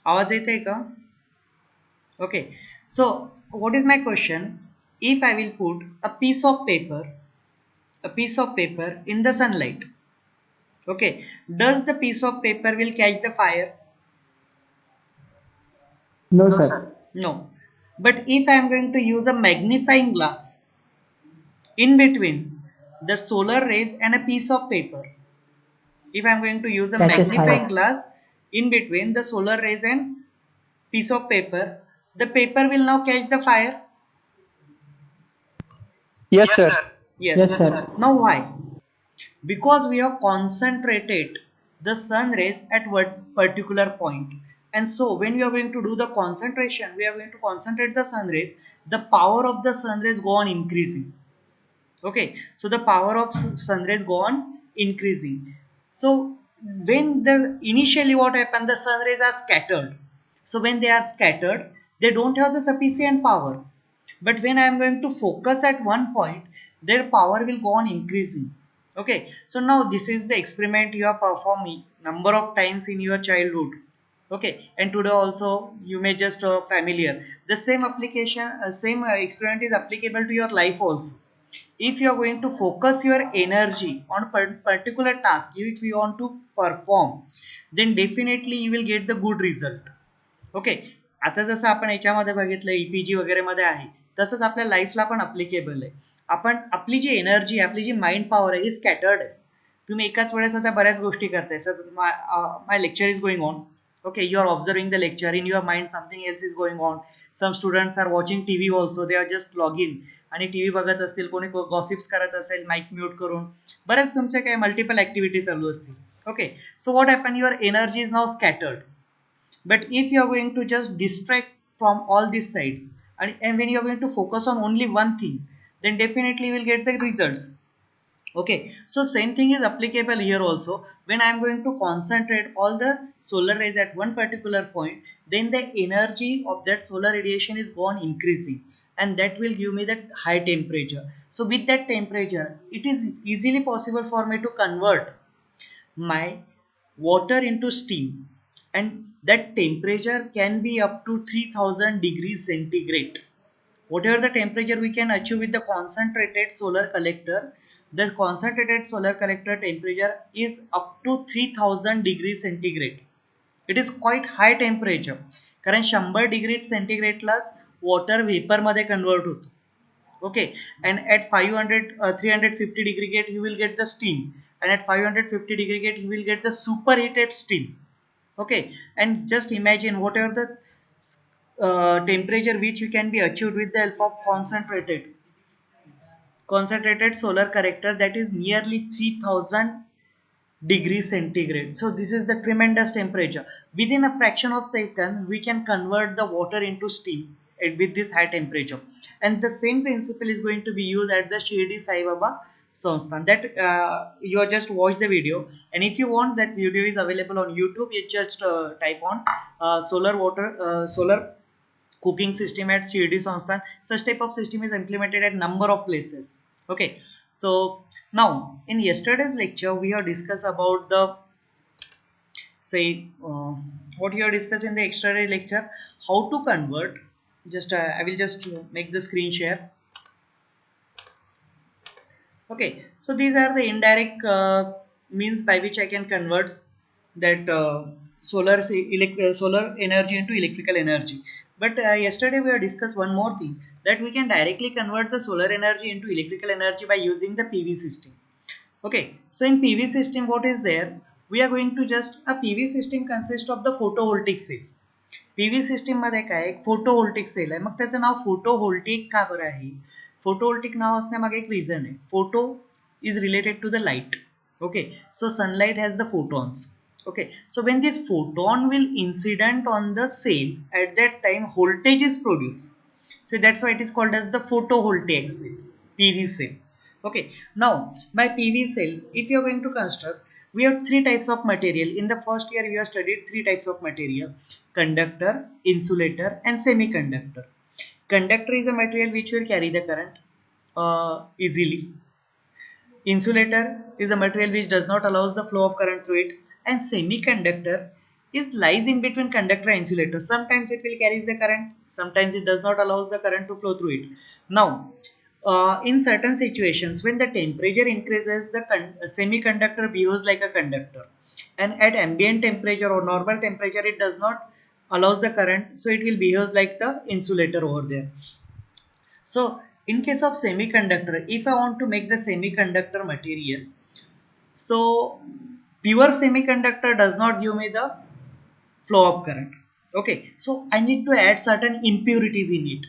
आवाज येते का? Okay. So what is my question? If I will put a piece of paper in the sunlight, okay, does the piece of paper will catch the fire? No, sir. No. But if I am going to use a magnifying glass in between the solar rays and a piece of paper, if I am going to use a Catches magnifying fire. glass in between the solar rays and piece of paper, the paper will now catch the fire. Yes, sir. Yes. Yes, sir. Now why? Because we have concentrated the sun rays at what particular point. And so when we are going to do the concentration, we are going to concentrate the sun rays, the power of the sun rays go on increasing. Okay, so the power of sun rays go on increasing. So when the initially what happened, the sun rays are scattered. So when they are scattered, they don't have the sufficient power. But when I am going to focus at one point, their power will go on increasing. Okay, so now this is the experiment you have performed number of times in your childhood. Okay, and today also you may just familiar. The same application, same experiment is applicable to your life also. If you are going to focus your energy on particular task if you want to perform, then definitely you will get the good result. Okay. आता जसं आपण याच्यामध्ये बघितलं e-PG वगैरे मध्ये आहे, तसंच आपल्या लाईफला पण अप्लिकेबल आहे. आपण आपली जी एनर्जी आपली जी माइंड पॉवर आहे ही स्कॅटर्ड आहे. तुम्ही एकाच वेळेस आता बऱ्याच गोष्टी करताय. Sir my lecture is going on. Okay, you are observing the lecture, in your mind something else is going on. Some students are watching TV also, they are just login आणि TV बघत असतील, कोणी gossips करत असेल mike mute करून. बरेच तुमचे काही मल्टिपल ऍक्टिव्हिटी चालू असतील. Okay, so what happen, your energy is now scattered. But if you are going to just distract from all these sides, and when you are going to focus on only one thing, then definitely you will get the results. Okay, so same thing is applicable here also. When I am going to concentrate all the solar rays at one particular point, then the energy of that solar radiation is gone increasing, and that will give me that high temperature. So with that temperature, it is easily possible for me to convert my water into steam, and that temperature can be up to 3000 degrees centigrade. Whatever the temperature we can achieve with the concentrated solar collector, the concentrated solar collector temperature is up to 3000 degrees centigrade. It is quite high temperature, कारण 100 degree सेंटीग्रेडलाच water vapour मध्ये convert होतो. Okay, and at 500 350 degree gate you will get the steam, and at 550 degree gate you will get the superheated steam. Okay, and just imagine whatever the temperature which you can be achieved with the help of concentrated solar collector, that is nearly 3000 degrees centigrade. So this is the tremendous temperature. Within a fraction of second we can convert the water into steam with this high temperature. And the same principle is going to be used at the Shirdi Sai Baba Sansthan. That you are just watch the video, and if you want, that video is available on YouTube. You just type on solar cooking system at Shirdi Sansthan. Such type of system is implemented at number of places. Okay, so now in yesterday's lecture we have discussed about the say what you have discussed in the extra day lecture, how to convert. Just I will just make the screen share. Okay, so these are the indirect means by which I can convert that solar energy into electrical energy. But yesterday we have discussed one more thing, that we can directly convert the solar energy into electrical energy by using the PV system. Okay, so in PV system what is there? We are going to just a PV system consists of the photovoltaic cell. PV system मध्ये काय एक photovoltaic cell आहे. मग त्याचं नाव photovoltaic का बरं आहे? Photovoltaic नाव असण्यामागे एक reason आहे. Photo is related to the light. Okay, so sunlight has the photons. Okay, so when this photon will incident on the cell, at that time voltage is produced. So that's why it is called as the photovoltaic cell, PV cell. Okay, now by PV cell, if you are going to construct, we have three types of material. In the first year we have studied three types of material: conductor, insulator and semiconductor. Conductor is a material which will carry the current easily. Insulator is a material which does not allows the flow of current through it, and semiconductor is lies in between conductor and insulator. Sometimes it will carries the current, sometimes it does not allows the current to flow through it. Now, in certain situations, when the temperature increases, the semiconductor behaves like a conductor, and at ambient temperature or normal temperature, it does not allows the current, so it will behave like the insulator over there. So, in case of semiconductor, if I want to make the semiconductor material, so pure semiconductor does not give me the flow of current. Okay, so I need to add certain impurities in it.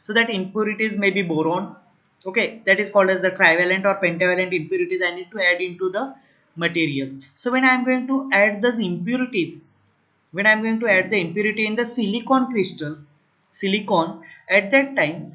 So that impurities may be boron. Okay, that is called as the trivalent or pentavalent impurities. I need to add into the material. So when I am going to add those impurities, when I am going to add the impurity in the silicon crystal, silicon, at that time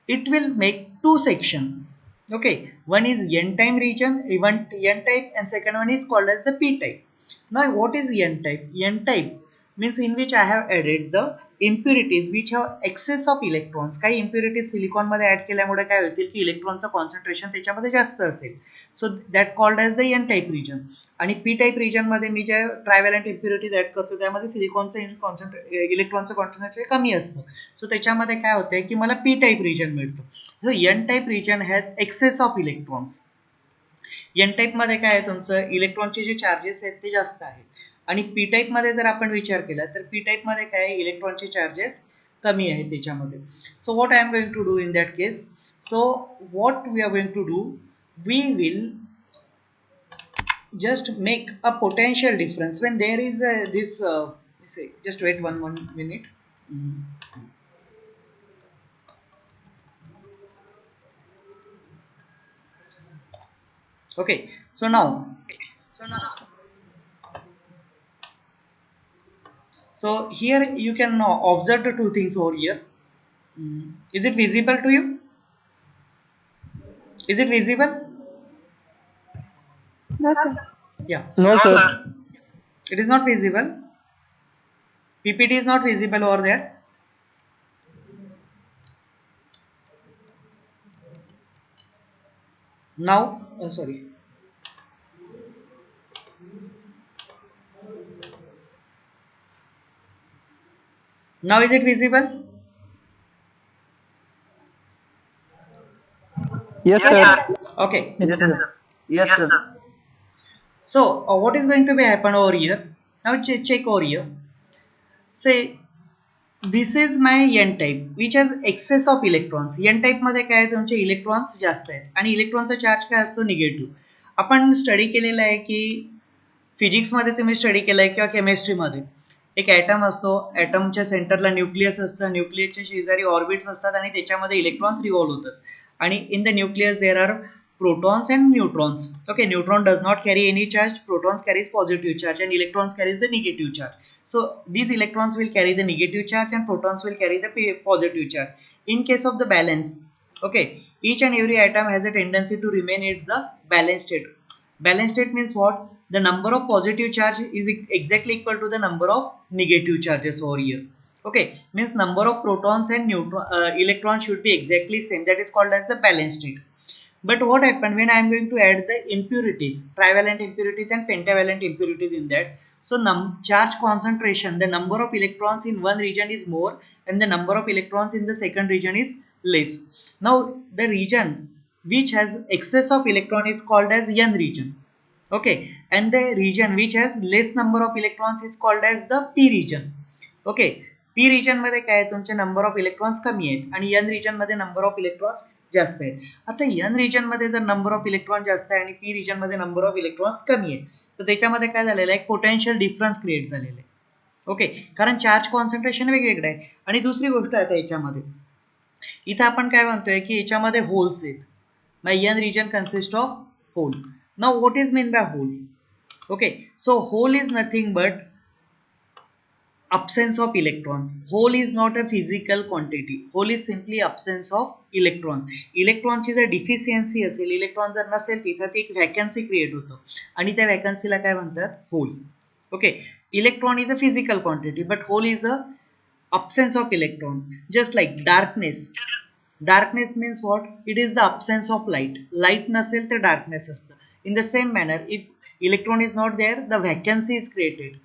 it will make two section. Okay, one is n time region, one n type, and second one is called as the p type. Now what is n type? N type means in which I have added the impurities which have excess of electrons. काही impurities silicon मध्ये add केल्यामुळे काय होतील की इलेक्ट्रॉनचं concentration त्याच्यामध्ये जास्त असेल, so that called as the N type region. आणि पी टाईप रिजन मध्ये मी जे ट्रायव्हॅलंट इम्प्युरिटीज ऍड करतो त्यामध्ये सिलिकॉनचं इलेक्ट्रॉनचं कॉन्सन्ट्रेशन कमी असतं, सो त्याच्यामध्ये काय होतंय की मला पी टाईप रिजन मिळतं. So N type region has excess of electrons. N type मध्ये काय आहे, तुमचं इलेक्ट्रॉनचे जे चार्जेस आहेत ते जास्त आहेत, आणि पी टाईप मध्ये जर आपण विचार केला तर पी टाईप मध्ये काय आहे, इलेक्ट्रॉनचे चार्जेस कमी आहेत त्याच्यामध्ये. So what I am going to do in that case, so what we are going to do, we will just make a potential difference when there is this say, just wait one minute. Okay, so now, so here you can observe the two things over here. Is it visible to you? Is it visible? No, sir. Yeah, No, sir. it is not visible. PPT is not visible over there. Now, sorry. Now is it visible? Yes, sir. Okay. Yes, sir. Yes, sir. So what is going to be happen over here? Now check over here. Say this is my n type which has excess of electrons. n type मध्ये काय आहे, तुमचे electrons जास्त आहेत आणि इलेक्ट्रॉनचा charge काय असतो, निगेटिव्ह. आपण स्टडी केलेला आहे की फिजिक्स मध्ये तुम्ही स्टडी केलाय किंवा केमिस्ट्रीमध्ये एक ॲटम असतो, ॲटमच्या सेंटरला न्यूक्लियस असतं, न्यूक्लियसच्या शेजारी ऑर्बिट्स असतात आणि त्याच्यामध्ये इलेक्ट्रॉन्स रिव्हॉल्व होतात. आणि in the nucleus there are protons and neutrons. Okay, neutron does not carry any charge, protons carries positive charge, and electrons carries the negative charge. So these electrons will carry the negative charge and protons will carry the positive charge. In case of the balance, okay, each and every atom has a tendency to remain in the balanced state. Balanced state means what? The number of positive charge is exactly equal to the number of negative charges over here. Okay, means number of protons and electrons should be exactly same. That is called as the balanced state. But what happened when I am going to add the impurities, trivalent impurities and pentavalent impurities in that? So charge concentration, the number of electrons in one region is more and the number of electrons in the second region is less. Now the region which has excess of electron is called as n region. Okay, and the region which has less number of electrons is called as the p region. Okay, p region मध्ये काय आहे, तुमचे number of electrons कमी आहेत आणि n region मध्ये number of electrons जास्त आहेत. आता n region मध्ये जर नंबर ऑफ इलेक्ट्रॉन जास्त आहे आणि p region मध्ये नंबर ऑफ इलेक्ट्रॉन्स कमी आहे, तर त्याच्यामध्ये काय झालेलं आहे, पोटेन्शियल डिफरन्स क्रिएट झालेलं आहे. ओके, कारण चार्ज कॉन्सन्ट्रेशन वेगवेगळं आहे. आणि दुसरी गोष्ट आहे याच्यामध्ये, इथं आपण काय म्हणतोय की याच्यामध्ये होल्स आहेत. My n region consist of hole. Now what is meant by hole? Okay, so hole is nothing but absence of electrons. Hole is not a physical quantity. Hole is simply absence of electrons. इलेक्ट्रॉनची जर deficiency असेल, electron जर नसेल तिथं ती एक vacancy create होतं आणि त्या व्हॅकन्सीला काय म्हणतात, hole. Okay, electron is a physical quantity but hole is a absence of electron. Just like darkness. Darkness means what? It is the absence of light. Light नसेल तर darkness असतं. In the same manner, if electron is not there, the vacancy is created.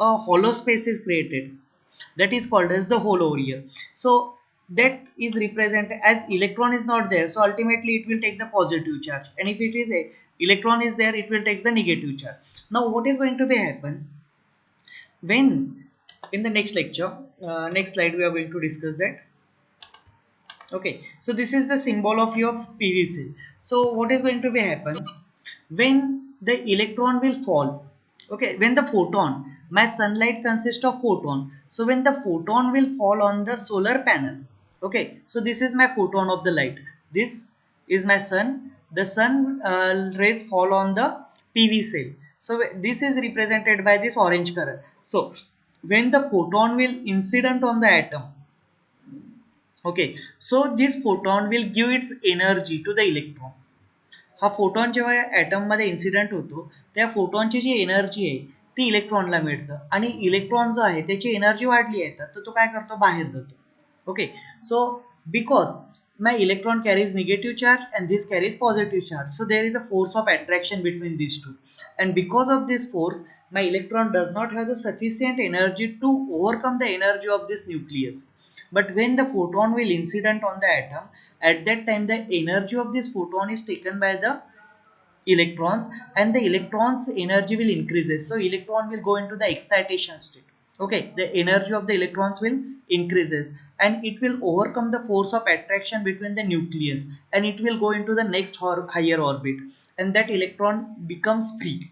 a hollow space is created, that is called as the hollow here. So that is represented as electron is not there, so ultimately it will take the positive charge, and if it is a electron is there, it will take the negative charge. Now what is going to be happen when in the next lecture, next slide we are going to discuss that. Okay, so this is the symbol of your PV cell. So what is going to be happen when the electron will fall? Okay, when the photon, my sunlight consists of photon, so when the photon will fall on the solar panel, okay, so this is my photon of the light, this is my sun, the sun rays fall on the PV cell, so this is represented by this orange color. So when the photon will incident on the atom, okay, so this photon will give its energy to the electron. हा photon जेव्हा या atom मध्ये incident होतो, त्या फोटॉनची जी energy आहे ती इलेक्ट्रॉनला मिळतं, आणि इलेक्ट्रॉन जो आहे त्याची एनर्जी वाढली आहे तर तो काय करतो, बाहेर जातो. Okay, so because my electron carries negative charge and this carries positive charge, so there is a force of attraction between these two, and because of this force my electron does not have the sufficient energy to overcome the energy of this nucleus. But when the photon will incident on the atom, at that time the energy of this photon is taken by the electrons, and the electrons energy will increases, so electron will go into the excitation state. Okay, the energy of the electrons will increases, and it will overcome the force of attraction between the nucleus, and it will go into the next higher orbit, and that electron becomes free,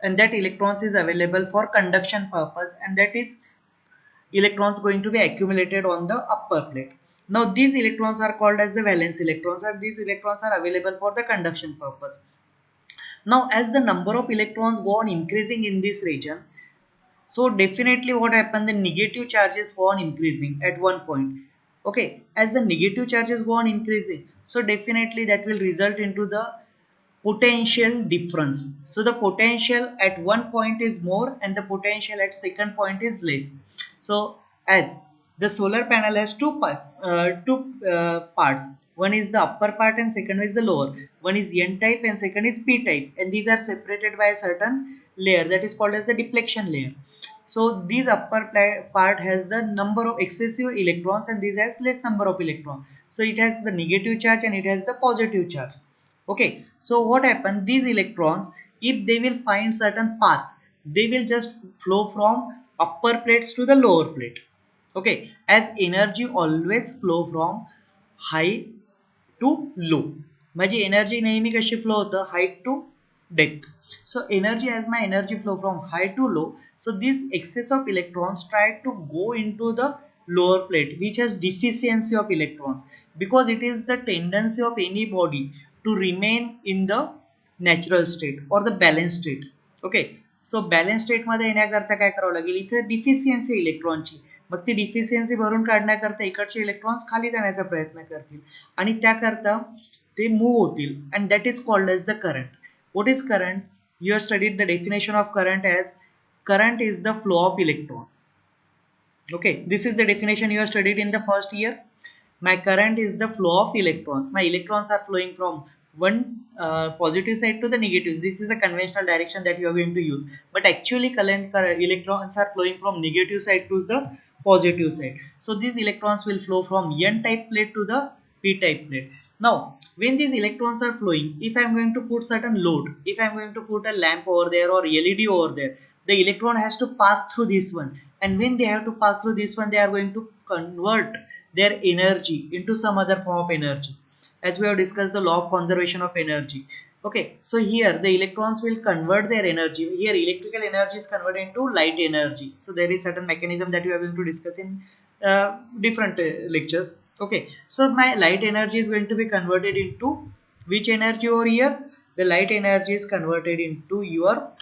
and that electrons is available for conduction purpose, and that is electrons going to be accumulated on the upper plate. Now these electrons are called as the valence electrons, and these electrons are available for the conduction purpose. Now as the number of electrons go on increasing in this region, so definitely what happened, the negative charges go on increasing at one point. Okay, as the negative charges go on increasing, so definitely that will result into the potential difference. So the potential at one point is more and the potential at second point is less. So as the solar panel has two parts, one is the upper part and second is the lower, one is N type and second is P type, and these are separated by a certain layer that is called as the depletion layer. So this upper part has the number of excessive electrons and this has less number of electrons, so it has the negative charge and it has the positive charge. Okay, so what happens, these electrons, if they will find certain path, they will just flow from upper plates to the lower plate. Okay, as energy always flow from high to low, माझी energy नेहमी कशी flow होतं, height to depth. So energy, as my energy flow from high to low, so this excess of electrons try to go into the lower plate which has deficiency of electrons, because it is the tendency of any body to remain in the natural state or the balanced state. Okay, so balance state मध्ये येण्याकरता काय करावं लागेल, इथे deficiency इलेक्ट्रॉनची, मग ती deficiency भरून काढण्याकरता इकडचे electrons खाली जाण्याचा प्रयत्न करतील, आणि त्याकरता ते मूव्ह होतील, and that is called as the current. What is current? You have studied the definition of current as current is the flow of electron. Okay, this is the definition you have studied in the first year. My current is the flow of electrons. My electrons are flowing from one positive side to the negative. This is the conventional direction that you are going to use. But actually current electrons are flowing from negative side to the positive side. So these electrons will flow from N type plate to the P type plate. Now, when these electrons are flowing, if I am going to put certain load, if I am going to put a lamp over there or LED over there, the electron has to pass through this one. And when they have to pass through this one, they are going to convert their energy into some other form of energy. As we have discussed the law of conservation of energy. Okay, so here the electrons will convert their energy. Here electrical energy is converted into light energy. So there is certain mechanism that we are going to discuss in different lectures. Okay, so my light energy is going to be converted into which energy over here? The light energy is converted into your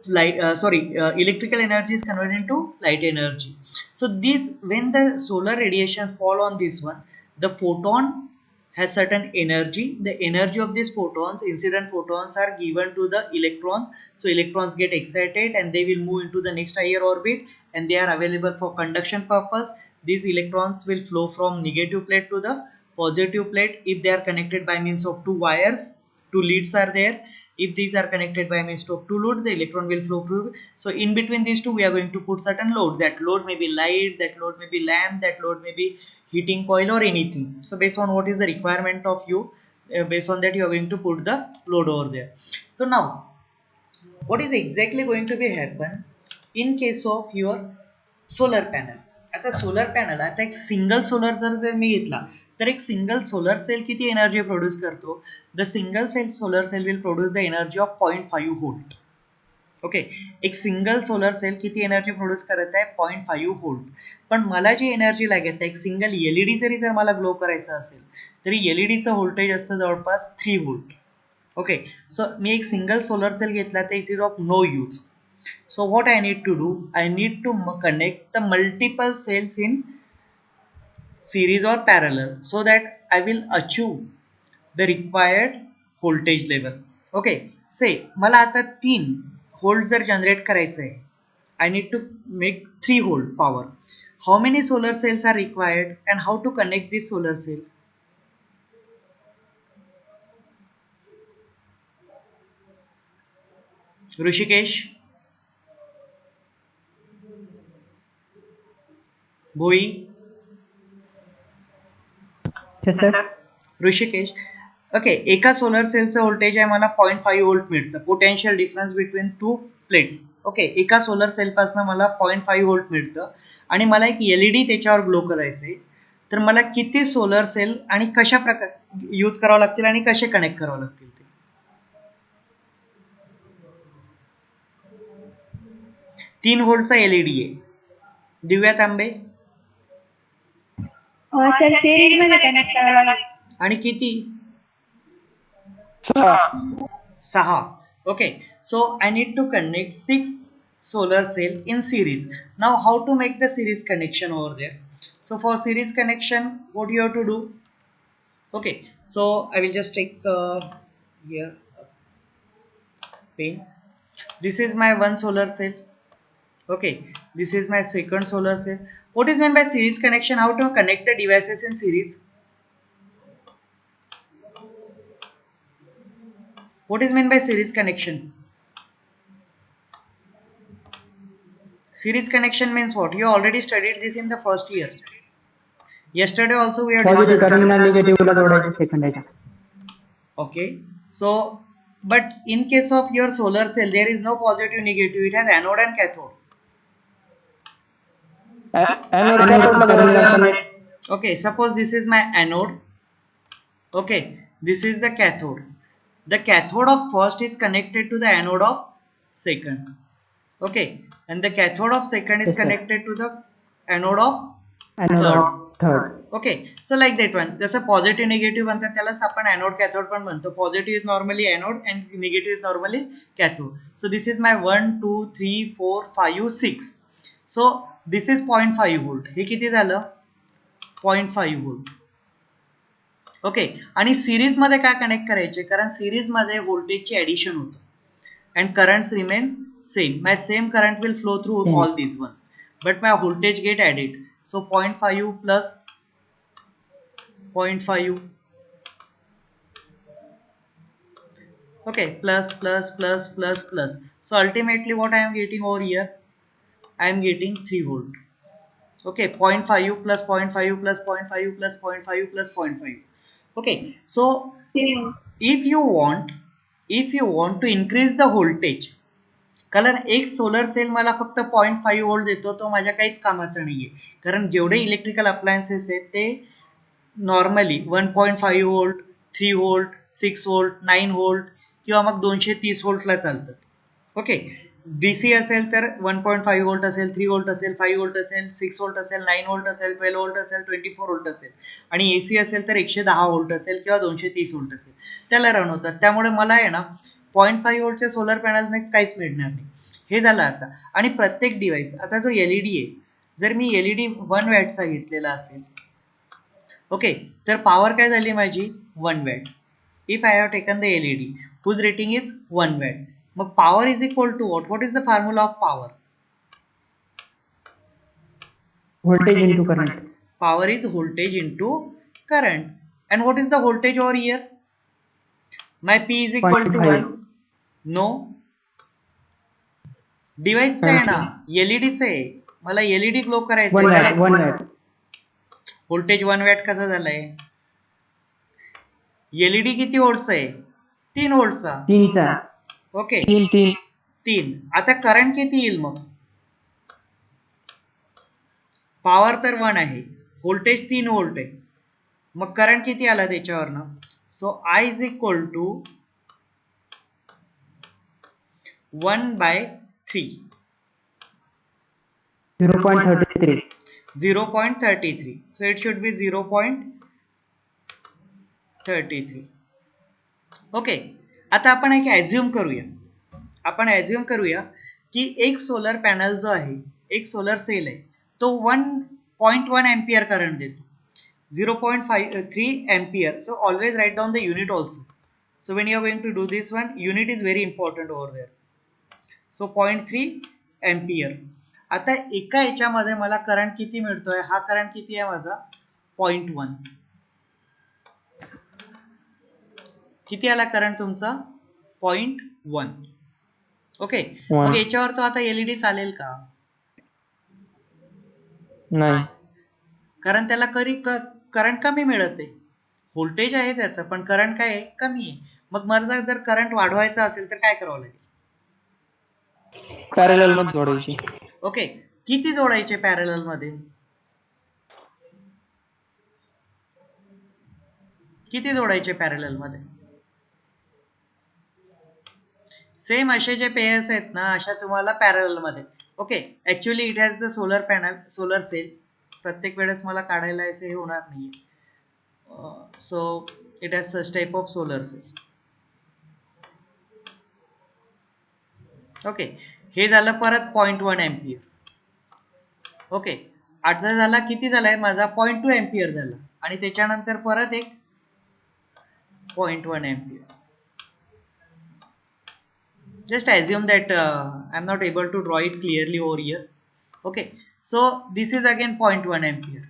electrical energy is converted into light energy. So these, when the solar radiation fall on this one, the photon has certain energy, the energy of these photons, incident photons, are given to the electrons, so electrons get excited and they will move into the next higher orbit, and they are available for conduction purpose. These electrons will flow from negative plate to the positive plate if they are connected by means of two wires, two leads are there. If these are connected by means of two load, the electron will flow through. So in between these two, we are going to put certain load. That load may be light, that load may be lamp, that load may be heating coil or anything. So based on what is the requirement of you, based on that you are going to put the load over there. So now what is exactly going to be happen in case of your solar panel. आता solar panel, आता एक single solar जर मी घेतला तर एक single solar cell किती energy produce करतो. The single cell solar cell will produce the energy of 0.5 volt. Okay, एक सिंगल सोलर सेल किती एनर्जी प्रोड्यूस करत आहे 0.5 व्होल्ट. पण मला जी एनर्जी लागत आहे एक सिंगल एलईडी जरी जर मला ग्लो करायचं असेल तरी एलईडीचं व्होल्टेज असतं जवळपास 3 व्होल्ट. ओके, सो मी एक सिंगल सोलर सेल घेतला तर it is of no use. So what I need to do, I need to connect the multiple cells in series or parallel so that I will achieve the required voltage level. Okay, say मला आता 3 volt जर generate करायचं आहे, I need to make 3 volt power. How many solar cells are required and how to connect this solar cell? Rishikesh, Bhoi, Yes, sir. Rishikesh. Okay, एका solar सेलचं voltage आहे मला 0.5 volt मिळतं. Potential difference between two plates. Okay, एका solar सेलपासून मला 0.5 volt मिळतं आणि मला एक एलईडी त्याच्यावर ग्लो करायचे. तर मला किती सोलर सेल आणि कशा प्रकारे यूज करावं लागतील आणि कसे कनेक्ट करावं लागतील ते 3 व्होल्टचा एलईडी आहे. दिव्या तांबे, सर सिरीज मध्ये कनेक्ट करावं लागेल. आणि किती? 6. Okay, so I need to connect 6 solar cell in series. Now how to make the series connection over there? So for series connection what you have to do? Okay, so I will just take here pen. This is my one solar cell. Okay, this is my second solar cell. What is meant by series connection? How to connect the devices in series? What is meant by series connection? Series connection means what? You already studied this in the first year. Yesterday also we have Positive discussed. terminal negative ला जोडायचे second याच्या. Okay, so but in case of your solar cell there is no positive negative. It has anode and cathode. Anode cathode ला जोडायला connect. Okay, suppose this is my anode. Okay, this is the cathode. The cathode of first is connected to the anode of second. Okay, and the cathode of second is Yes, sir. connected to the anode of Anode third. Okay, so like that one. जसं positive negative म्हणतात त्यालाच आपण anode cathode पण म्हणतो. Positive is normally anode and negative is normally cathode. So this is my 1 2 3 4 5 6. So this is 0.5 volt. हे किती झालं 0.5 volt. Okay, आणि सिरीज मध्ये काय कनेक्ट करायचे, कारण सिरीज मध्ये व्होल्टेजची ऍडिशन होतं and currents remains same. My same current will flow through all this one but my voltage get added. So 0.5 plus 0.5, okay, plus. So ultimately what I am getting over here, I am getting 3 volt. Okay, 0.5 plus 0.5 plus 0.5 plus 0.5 plus 0.5. Okay, so if you want to increase the voltage, कारण एक solar cell मला फक्त 0.5 volt देतो, तो माझ्या काहीच कामाचा नाहीये. कारण जेवढे इलेक्ट्रिकल अप्लायन्सेस आहेत ते normally 1.5 volt 3 volt 6 volt 9 volt किंवा मग 230 व्होल्टला चालतात. ओके, डीसी असेल तर 1.5 व्होल्ट असेल, 3 व्होल्ट असेल, 5 व्होल्ट असेल, 6 व्होल्ट असेल, 9 व्होल्ट असेल, 12 व्होल्ट असेल, 24 व्होल्ट असेल, आणि एसी असेल तर 110 व्होल्ट असेल किंवा 230 व्होल्ट असेल, त्याला रन होतात. त्यामुळे मला आहे ना 0.5 व्होल्टचे सोलर पॅनल्सने काहीच मिळणार नाही. हे झालं आता. आणि प्रत्येक डिव्हाइस, आता जो एलईडी आहे, जर मी एलईडी 1 वॅटचा घेतलेला असेल, ओके, तर पॉवर काय झाली माझी 1 watt. If I have taken the LED whose rating is 1 watt, मग power is equal to what is the formula of power? Voltage into current. Power is voltage into current. And what is the voltage over here? My P is equal to 1. No, डिव्हाइसचं आहे ना, एलईडीचं आहे. मला LED glow करायचं 1 आहे. Watt 1 watt voltage 1 watt कसं झालंय? LED किती व्होल्टचा आहे? 3 व्होल्टचा. 3 चा ओके, 3 3. आता करंट किती येईल मग? पॉवर तर 1 आहे, व्होल्टेज 3 व्होल्ट आहे, मग करंट किती आला त्याच्यावरनं? So I is equal to 1/3, 0.33 0.33. So it should be 0.33. Okay, आता आपण एक ॲझ्युम करूया की एक सोलर पॅनल जो आहे, एक सोलर सेल आहे, तो 1.1 एम्पियर करंट देतो, 0.53 ampere. So always write down the unit also. So when you are going to do this one, unit is very important over there. So 0.3 ampere. आता एका याच्यामध्ये मला करंट किती मिळतोय? हा करंट किती आहे माझा? 0.1. किती आला करंट तुमचा? 0.1. ओके, मग याच्यावर तो आता एलईडी चालेल का? नाही. कारण त्याला करंट कमी मिळत आहे. व्होल्टेज आहे त्याचं, पण करंट काय आहे? कमी आहे. मग मला जर करंट वाढवायचा असेल तर काय करावं लागेल? पॅरलल मध्ये जोडायची. ओके, किती जोडायचे पॅरलल मध्ये? किती जोडायचे पॅरलल मध्ये? सेम असे जे पेयर्स आहेत ना, अशा तुम्हाला पॅरलल मध्ये. Okay, actually it has the solar panel, solar cell. प्रत्येक वेळेस मला काढायला असे हे होणार नाहीये. So it has such type of solar cell. Okay, हे झालं परत 0.1 एम्पियर. ओके, आता झाला किती झालाय माझा? 0.2 एम्पियर झाला, आणि त्याच्यानंतर परत एक 0.1 ampere. Just assume that I'm not able to draw it clearly over here. Okay, so this is again 0.1 ampere.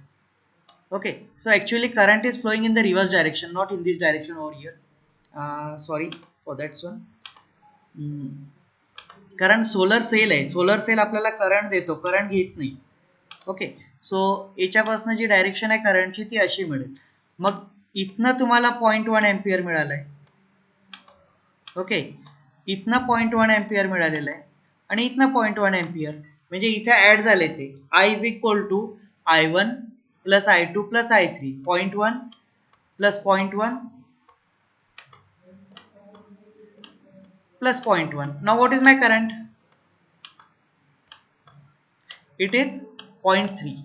Okay, so actually current is flowing in the reverse direction, not in this direction over here. Sorry for that one. कारण solar cell आहे, solar cell आपल्याला current देतो, current घेत नाही. Okay, सो याच्यापासून जी direction आहे करंटची ती अशी मिळेल. मग इथनं तुम्हाला 0.1 एम्पियर मिळालाय. ओके, इथनं 0.1 एम्पियर मिळालेलं आहे, आणि इथनं 0.1 एम्पियर, म्हणजे इथे ऍड झाले ते. I is equal to I1 plus I2 plus I3, 0.1 plus 0.1 plus 0.1. Now what is my current? It is 0.3.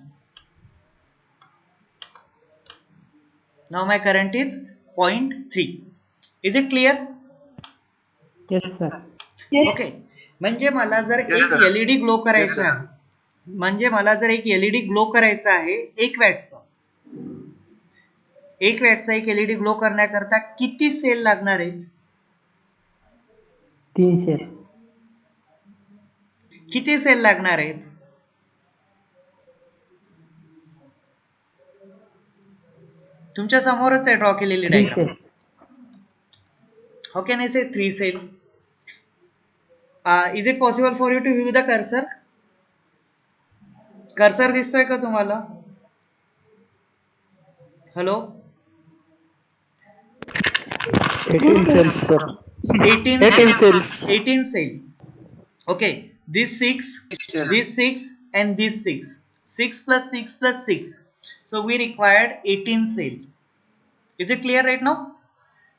Now my current is 0.3. Is it clear? Yes sir. Yes. Okay, म्हणजे मला जर एक LED glow करायचा आहे, म्हणजे मला जर एक एलईडी ग्लो करायचा आहे 1 वॅटचा, 1 वॅटचा एक एलईडी ग्लो करण्याकरता किती सेल लागणार आहेत? 3 सेल. किती सेल लागणार आहेत? तुमच्या समोरच आहे ड्रॉ केलेली 3 diagram. Cell. How can I say 3 cell? Is it possible for you to view the cursor? Cursor दिसतोय का तुम्हाला? Hello, 18 cells sir. 18 cells. 18 cell. Okay, this 6, this 6 and this 6. 6 plus 6 plus 6. So we required 18 cell. Is it clear right now?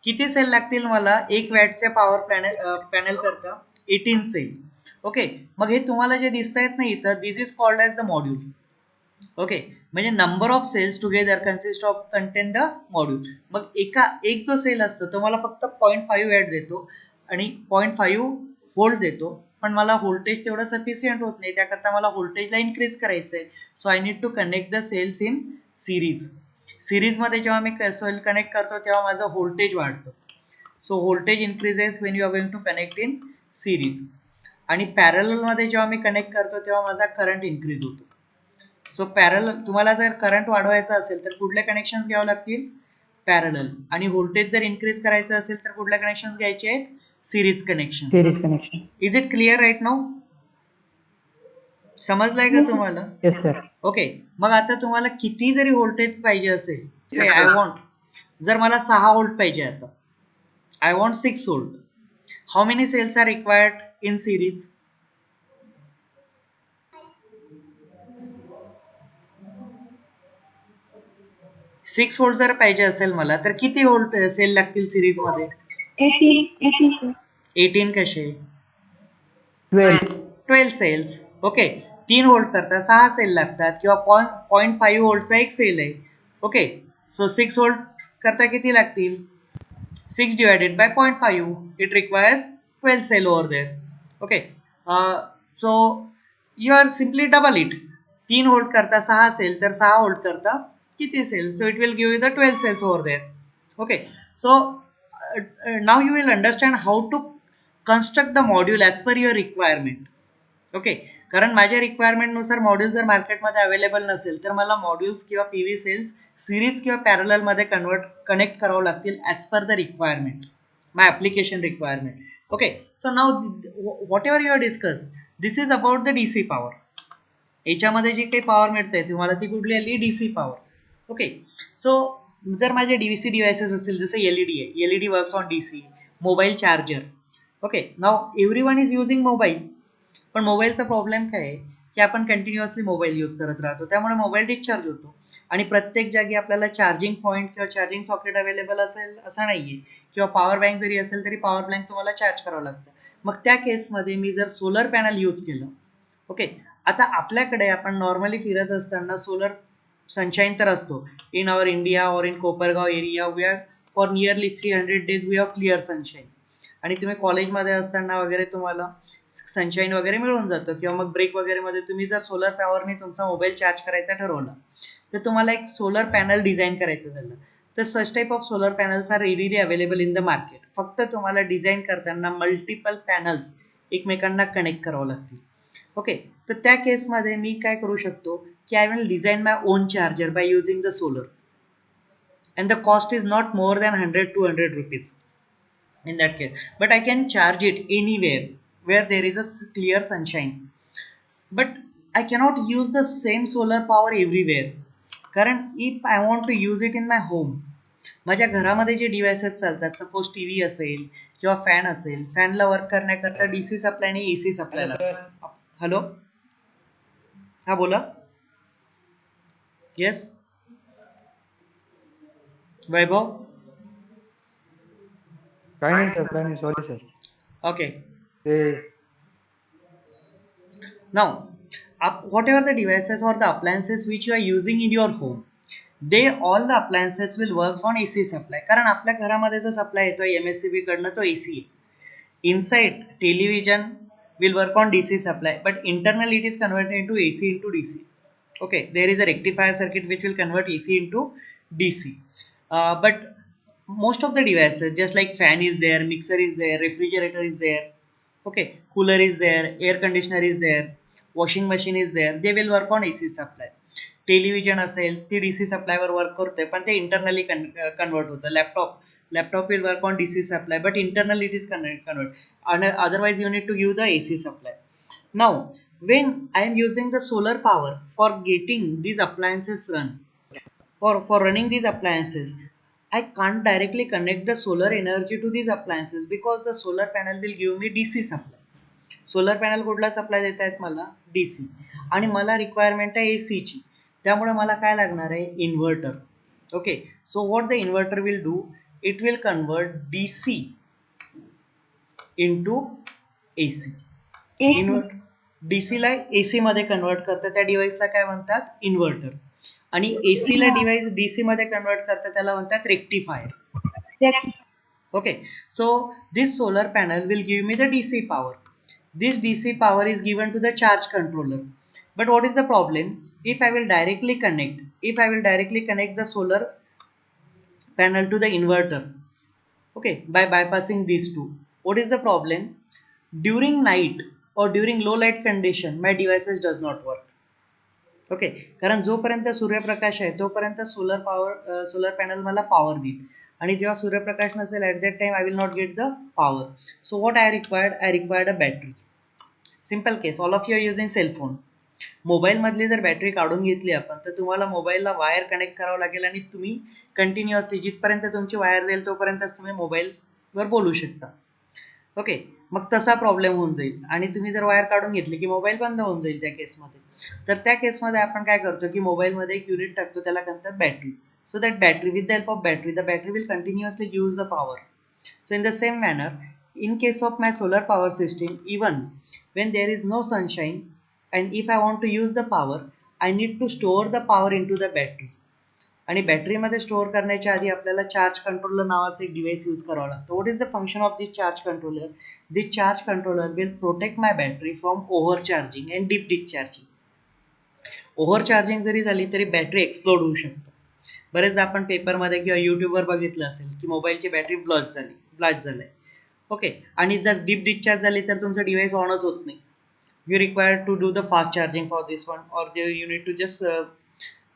किती cell लागतील मला 1 वॅटच्या power panel करता? 18 cell. Okay, मग हे तुम्हाला जे दिसत आहेत ना इथं, this is called as the module. Okay, म्हणजे number of cells together consist of contain the module. मग एक जो सेल असतो तो मला फक्त 0.5 वॅट देतो आणि 0.5 व्होल्ट देतो, पण मला व्होल्टेज तेवढं सफिशियंट होत नाही, त्याकरता मला व्होल्टेजला इन्क्रीज करायचं आहे. So I need to connect the cells in series. सिरीजमध्ये जेव्हा मी सेल कनेक्ट करतो तेव्हा माझं व्होल्टेज वाढतं. So voltage increases when you are going to connect in series. आणि पॅरललमध्ये जेव्हा मी कनेक्ट करतो तेव्हा माझा करंट इन्क्रीज होतो. सो पॅरलल, तुम्हाला जर करंट वाढवायचा असेल तर कुठले कनेक्शन घ्यावे लागतील? पॅरलल. आणि व्होल्टेज जर इन्क्रीज करायचं असेल तर कुठले कनेक्शन घ्यायचे आहेत? Series connection. Series connection. Is it clear right now? समजलाय का तुम्हाला? Yes, sir. ओके. मग आता तुम्हाला किती जरी व्होल्टेज पाहिजे असेल, से आय वॉन्ट, जर मला 6 व्होल्ट पाहिजे आता, I want 6 volt, how many cells are required in series? 6 volt जर पाहिजे असेल मला, तर किती व्होल्ट सेल लागतील सिरीज मध्ये? 18 sir. 18 कसे? 12. 12 सेल्स. ओके. 3 व्होल्ट करता 6 सेल लागतात, किंवा 0.5 व्होल्टचा एक सेल आहे. ओके. सो 6 व्होल्ट करता किती लागतील? 6 divided by 0.5. It requires 12 cell over there. Okay. So you are simply double it. 3 volt करता 6 सेल, तर 6 व्होल्ट करता किती cell? So it will give you the 12 cells over there. Okay. So now you will understand how to construct the module as per your requirement. Okay. कारण माझ्या requirement नुसार module जर मार्केटमध्ये available नसेल, तर मला मॉड्यूल्स किंवा पीव्ही सेल्स सिरीज किंवा पॅरलल मध्ये कनेक्ट करावं लागतील as per the requirement, my application requirement. Okay. So now whatever you are discuss, this is about the DC power. याच्यामध्ये जी काही पॉवर मिळते तुम्हाला ती कुठली आली? DC power. ओके. सो जर माझे डीसी डिव्हाइसेस असतील, जसं एलईडी आहे, LED works on DC, mobile charger. Okay. Now everyone is using mobile. पण मोबाईलचा प्रॉब्लेम काय आहे की आपण कंटिन्युअसली मोबाईल यूज करत राहतो, त्यामुळे मोबाईल डिस्चार्ज होतो, आणि प्रत्येक जागी आपल्याला चार्जिंग पॉईंट किंवा चार्जिंग सॉकेट अवेलेबल असेल असं नाहीये, किंवा पॉवर बँक जरी असेल तरी पॉवर बँक तुम्हाला चार्ज करावं लागतं. मग त्या केसमध्ये मी जर सोलर पॅनल यूज केलं, ओके. आता आपल्याकडे आपण नॉर्मली फिरत असताना सोलर सनशाईन तर असतो. इन our India or in Kopargaon area we are for nearly 300 days we have clear sunshine. आणि तुम्ही कॉलेजमध्ये असताना वगैरे तुम्हाला सनशाईन वगैरे मिळून जातं, किंवा मग ब्रेक वगैरे मध्ये तुम्ही जर सोलर पॉवरने तुमचा मोबाईल चार्ज करायचा ठरवला, तर तुम्हाला एक सोलर पॅनल डिझाईन करायचं झालं, तर such type of solar panels are readily available in the market. फक्त तुम्हाला डिझाईन करताना मल्टिपल पॅनल्स एकमेकांना कनेक्ट करावं लागतील. ओके. तर त्या केसमध्ये मी काय करू शकतो की I will design my own charger by using the solar, and the cost is not more than 100-200 rupees in that case, but I can charge it anywhere where there is a clear sunshine. But I cannot use the same solar power everywhere, कारण if I want to use it in my home, माझ्या घरामध्ये जे devices चालतात, suppose TV असेल किंवा fan असेल, फॅनला work करण्याकरता DC supply आणि AC supply लागतो. हॅलो, हा बोला. येस वैभव. काही नाही सर, काही नाही, सॉरी सर. Okay. ते Now, whatever the devices or the appliances which you are using in your home, all the appliances will work on AC supply. कारण आपल्या घरामध्ये जो सप्लाय येतो MSCB कडनं तो AC आहे. Inside television will work on DC supply, but internally it is converted into AC into DC. Okay, there is a rectifier circuit which will convert AC into DC. But most of the devices, just like fan is there, mixer is there, refrigerator is there, okay, cooler is there, air conditioner is there, washing machine is there, they will work on AC supply. Television असेल ती DC सप्लायवर work करते, पण ते internally convert होतं. Laptop will work on DC supply, but internally it is convert, otherwise you need to give the AC supply. Now when I am using the solar power for getting these appliances run, for running these appliances, I can't directly connect the solar energy to these appliances because the solar panel will give me DC supply. Solar panel कुठला supply देत आहेत मला? DC. आणि मला requirement आहे AC ची, त्यामुळे मला काय लागणार आहे? Inverter. Okay. So what the inverter will do, it will convert DC into AC. DC ला एसी मध्ये कन्वर्ट करतं, त्या डिव्हाइसला काय म्हणतात? इन्व्हर्टर. आणि एसी ला डिव्हाइस डीसी मध्ये कन्वर्ट करतं, त्याला म्हणतात rectifier. Okay, so this solar panel will give me the DC power. This DC power is given to the charge controller. But what is the problem? If I will directly connect the solar panel to the inverter, okay, by bypassing these two, what is the problem? During night or during low light condition, my devices does not work. Okay, कारण जोपर्यंत सूर्यप्रकाश आहे तोपर्यंत solar panel मला power देईल आणि जेव्हा सूर्यप्रकाश नसेल at that time I will not get the power. So what I required a battery. Simple case, all of you are using cellphone. मोबाईलमधली जर बॅटरी काढून घेतली आपण तर तुम्हाला मोबाईलला वायर कनेक्ट करावं लागेल आणि तुम्ही कंटिन्युअसली जिथपर्यंत तुमची वायर जाईल तोपर्यंतच तुम्ही मोबाईलवर बोलू शकता. ओके, मग तसा प्रॉब्लेम होऊन जाईल आणि तुम्ही जर वायर काढून घेतली की मोबाईल बंद होऊन जाईल त्या केसमध्ये. तर त्या केसमध्ये आपण काय करतो की मोबाईलमध्ये एक युनिट टाकतो, त्याला म्हणतात battery. So that battery, with the help of battery, the battery will continuously gives the power. So in the same manner, in case of my solar power system, even when there is no sunshine and if I want to use the power, I need to store the power into the battery. आणि बॅटरीमध्ये store करण्याच्या आधी आपल्याला charge controller नावाचं एक device use करावं लागतं. What is the function of this charge controller? This charge controller will protect my battery from overcharging and deep discharging. Overcharging जरी झाली तरी बॅटरी एक्सप्लोड होऊ शकतो. बरेचदा आपण पेपरमध्ये किंवा यूट्यूबवर बघितलं असेल की मोबाईलची बॅटरी ब्लास्ट झाली. ओके, आणि जर डीप डिस्चार्ज झाली तर तुमचं डिव्हाइस ऑनच होत नाही. You require to do the fast charging for this one और you need to just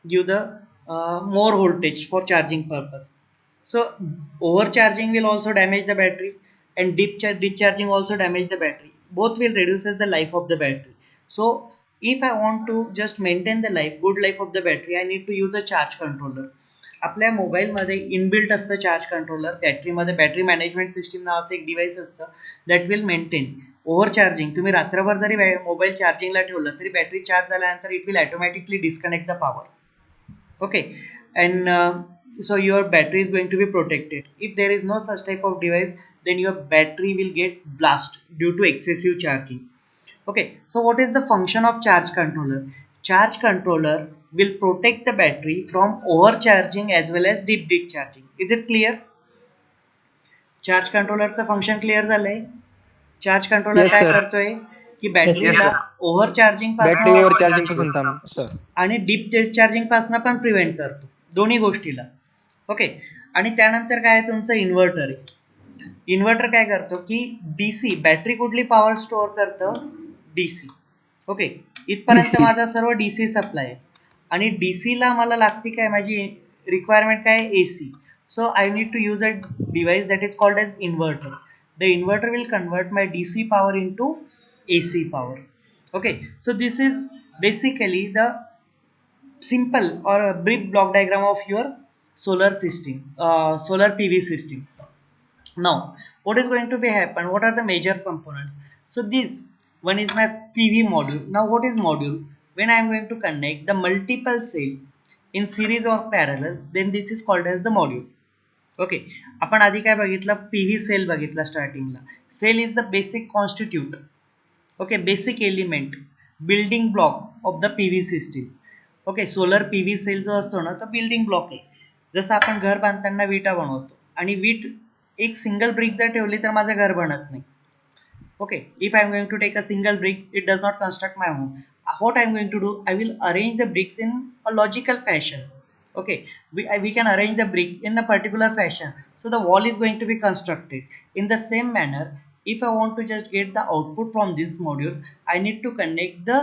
give the more voltage for charging purpose. So overcharging will also damage the battery and discharging also damage the battery. Both will reduces the life of the battery. So if I want to just maintain the good life of the battery, I need to use a charge controller. आपल्या मोबाईलमध्ये inbuilt असतं charge controller. बॅटरीमध्ये battery management system नावाचं एक device असतं that will maintain over charging. तुम्ही रात्रभर जरी मोबाईल चार्जिंगला ठेवलं तरी बॅटरी चार्ज झाल्यानंतर it will automatically disconnect the power. Okay, and so your battery is going to be protected. If there is no such type of device, then your battery will get blast due to excessive charging. Okay, so what is the function of charge controller? Charge controller will protect the battery from overcharging as well as deep discharging. Is it clear? Charge कंट्रोलरचं function clear झालंय. Charge controller Yes, काय sir. करतोय की Yes, बॅटरीला sir. Over charging battery पासून over charging पासून sir. आणि deep charging पासून पण प्रिव्हेंट करतो, दोन्ही गोष्टीला. ओके, आणि त्यानंतर काय आहे तुमचं इन्व्हर्टर आहे. इन्व्हर्टर काय करतो की डीसी, बॅटरी कुठली पॉवर स्टोअर करतं? डीसी. ओके, इथपर्यंत DC. माझा सर्व डीसी सप्लाय आहे आणि डीसीला मला लागते काय, माझी रिक्वायरमेंट काय? AC. So I need to use a device that is called as inverter. The inverter will convert my DC power into AC power. Okay, so this is basically the simple or a brief block diagram of your solar system, solar PV system. Now what is going to be happen? What are the major components? So this one is my PV module. Now what is module? When I am going to connect the multiple cell in series or parallel, then this is called as the module. Okay, आपण आधी काय बघितलं? PV cell बघितला स्टार्टिंगला. Cell is the basic constitute. Okay, basic element, building block of the PV system. Okay, solar PV cell जो असतो ना तो बिल्डिंग ब्लॉक आहे. जसं आपण घर बांधताना विटा बनवतो आणि वीट एक सिंगल ब्रिक जर ठेवली तर माझं घर बनत नाही. Okay, if I am going to take a single brick, it does not construct my home. What I am going to do, I will arrange the bricks in a logical fashion. Okay, we can arrange the brick in a particular fashion, so the wall is going to be constructed. In the same manner, if I want to just get the output from this module, I need to connect the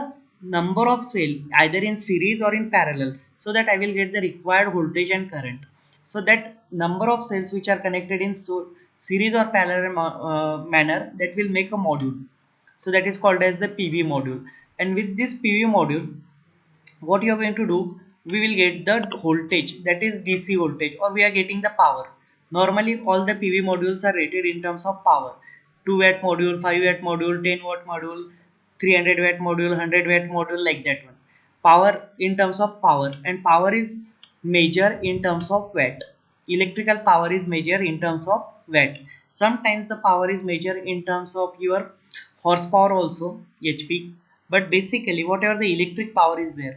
number of cell either in series or in parallel, so that I will get the required voltage and current. So that number of cells which are connected in series or parallel manner, that will make a module. So that is called as the PV module. And with this PV module, what you are going to do, we will get the voltage, that is DC voltage, or we are getting the power. Normally all the PV modules are rated in terms of power: 2 watt module, 5 watt module, 10 watt module, 300 watt module, 100 watt module, like that one. Power in terms of power, and power is measured in terms of watt. Electrical power is measured in terms of watt. Sometimes the power is measured in terms of your horsepower also, HP. But basically whatever the electric power is there,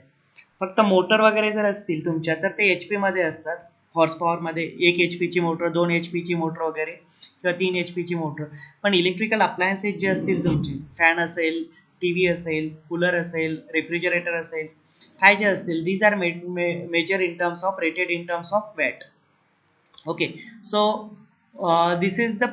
फक्त motor वगैरे जर असतील तुमच्या तर ते HP मध्ये असतात. Horse power मध्ये 1 HP ची मोटर, 2 HP ची मोटर वगैरे, किंवा 3 HP ची मोटर. पण इलेक्ट्रिकल अप्लायन्सेस जे असतील तुमचे, फॅन असेल, टीव्ही असेल, कूलर असेल, रेफ्रिजरेटर असेल, काय जे असतील, these are major in terms of, rated in terms of watt. Okay, so this is the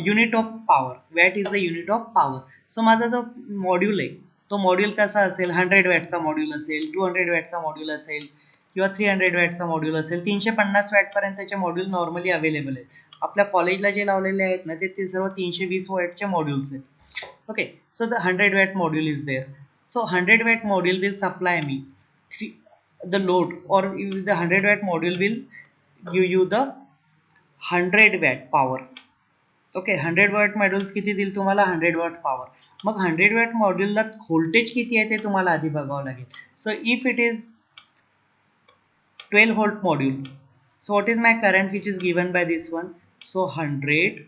unit of power. Watt is the unit of power. So माझा जो मॉड्यूल आहे तो मॉड्यूल कसा असेल 100 वॅटचा मॉड्यूल असेल, 200 वॅटचा मॉड्यूल असेल किंवा 300 वॅटचा मॉड्यूल असेल, 350 वॅटपर्यंतचे मॉड्यूल नॉर्मली अवेलेबल आहेत. आपल्या कॉलेजला जे लावलेले आहेत ना ते सर्व 320 वॅटचे मॉड्यूल्स आहेत. ओके, सो द 100 watt module is there. So 100 watt module will supply me the load, or the 100 watt module will give you the 100 watt power. Okay, 100 watt modules किती देईल तुम्हाला? 100 वॉट पॉवर. मग 100 वॉट मॉड्यूलला voltage किती आहे ते तुम्हाला आधी बघावं लागेल. So if it is 12 volt module, so what is my current which is given by this one? So 100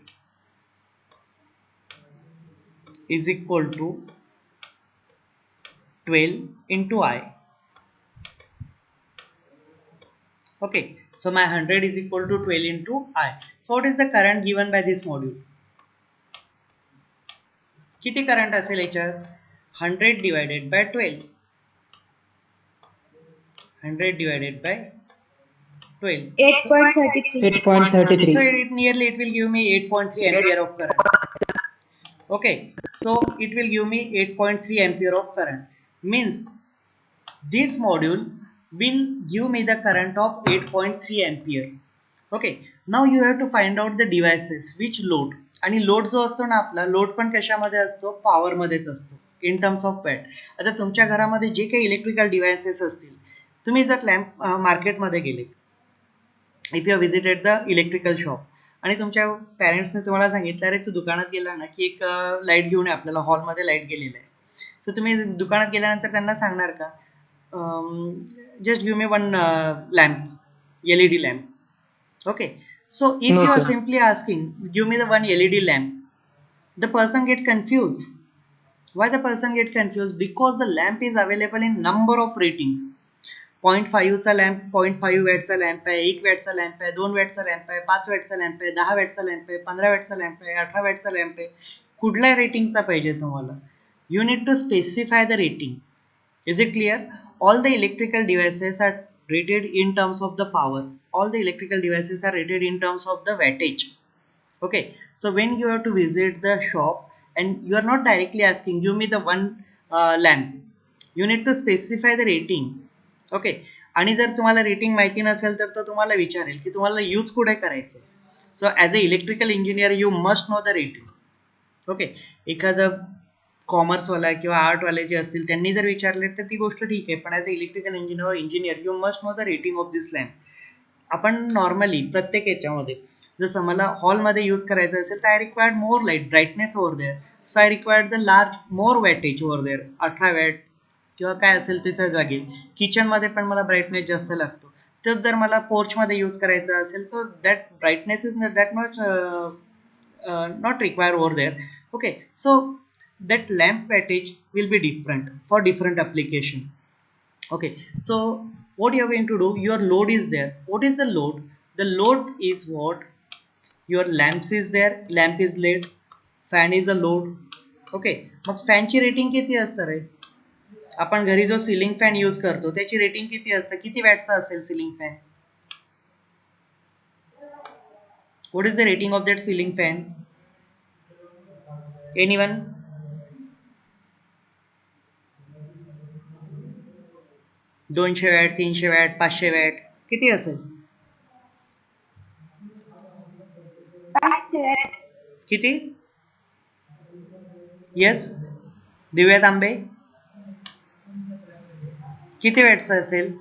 is equal to 12 into I. Okay, so my 100 is equal to 12 into I. So what is the current given by this module? किती current असेल याच्यात? 100 divided by 12. 100 divided by 12. 8.33. 8.33. So it will give me 8.3 ampere of current. Okay, so it will give me 8.3 ampere of current. Means this module will give me the current of 8.3 ampere. Okay, now you have to find out the devices which load. आणि load जो असतो ना आपला, load पण कशामध्ये असतो? Power मध्येच असतो इन टर्म्स ऑफ वॅट. आता तुमच्या घरामध्ये जे काही इलेक्ट्रिकल डिव्हायसेस असतील, तुम्ही जर लॅम्प मार्केटमध्ये गेले, if you visited the electrical shop आणि तुमच्या पॅरेंट्सने तुम्हाला सांगितलं अरे तू दुकानात गेला ना की एक लाईट घेऊन ये, आपल्याला हॉलमध्ये लाईट गेलेलं आहे. सो तुम्ही दुकानात गेल्यानंतर त्यांना सांगणार का just give me one lamp, LED lamp. Okay, so if No, you are sir. simply asking give me the one LED lamp, the person get confused. Why the person get confused? Because the lamp is available in number of ratings. 0.5 चा lamp, 0.5 वॅटचा lamp आहे, 1 वॅटचा lamp आहे, 2 वॅटचा lamp आहे, 5 वॅटचा lamp आहे, 10 वॅटचा lamp आहे, 15 वॅटचा lamp आहे, 18 वॅटचा lamp आहे. कुठल्या रेटिंगचा पाहिजे तुम्हाला? You need to specify the rating. Is it clear? All the electrical devices are rated in terms of the power. All the electrical devices are rated in terms of the wattage. Okay, so when you have to visit the shop and you are not directly asking give me the one lamp, you need to specify the rating. Okay, आणि जर तुम्हाला rating माहिती नसेल तर तो तुम्हाला विचारेल की तुम्हाला यूज कुठे करायचं. So as a electrical engineer you must know the rating. Okay, एखादं कॉमर्सवाला किंवा आर्टवाले जे असतील त्यांनी जर विचारले तर ती गोष्ट ठीक आहे, पण as a electrical engineer you must know the rating of this lamp. आपण नॉर्मली प्रत्येक याच्यामध्ये जसं मला हॉलमध्ये यूज करायचं असेल तर I required more light brightness over there, so I required the large more wattage over there, 18 watt किंवा काय असेल त्याच्या जागी. किचनमध्ये पण मला ब्राईटनेस जास्त लागतो. तर जर मला पोर्चमध्ये यूज करायचं असेल तर that brightness is that much not required over there. Okay, so that lamp wattage will be different for different application. Okay, so what you are going to do, your load is there. What is the load? The load is what? Your lamps is there, lamp is lit, fan is a load. Okay, मग फॅनची rating किती असतं रे? आपण घरी जो ceiling fan use करतो त्याची रेटिंग किती असतं? किती वॅटचा असेल ceiling fan? What is the rating of that ceiling fan? Anyone? 200 watt, 300 watt, 500 watt किती असेल? किती? येस, दिव्या तांबे किती वॅटचा असेल?